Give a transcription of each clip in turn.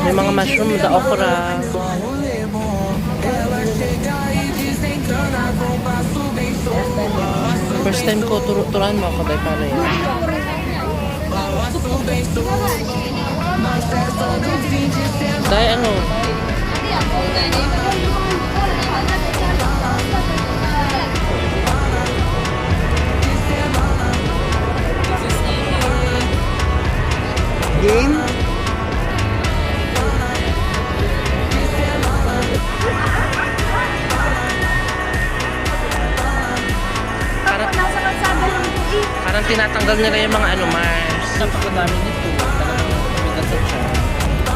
May mga mushroom, the okra. First time ko turuan mo ako dahil paano yun. Dahil ano? Game? Parang, Nasa kalsada lang po eh. parang tinatanggal nila yung mga ano, Mars. Napakadami nito. Talagang mabigat sa siya.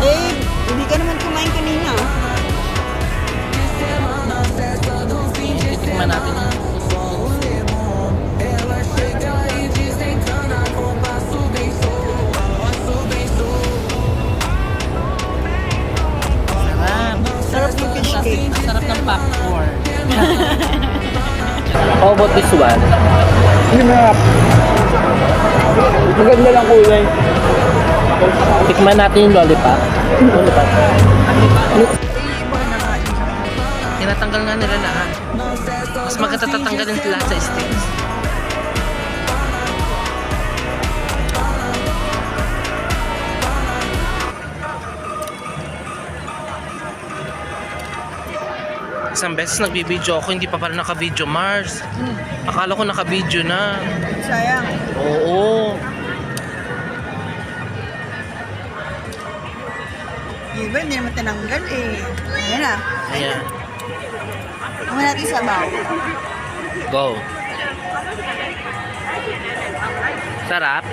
Eh, hindi ka naman kumain kanina. Titikman natin yun. Sarap ng fish cake. Sarap ng popcorn. How about this one? Hindi mahirap. Maganda lang kulay. Tikman natin yung lollipop. Lollipop. Tinatanggal nga nila lahat. Mas maganda tatanggalin lahat sa sticks. Isang beses nagbibideo ako, hindi pa pala naka-video, Mars. Akala ko naka-video na. Sayang. Oo. Iba, hindi naman tinanggal eh. Ayan na. Ayan. Huwag natin sabaw. Go. Sarap.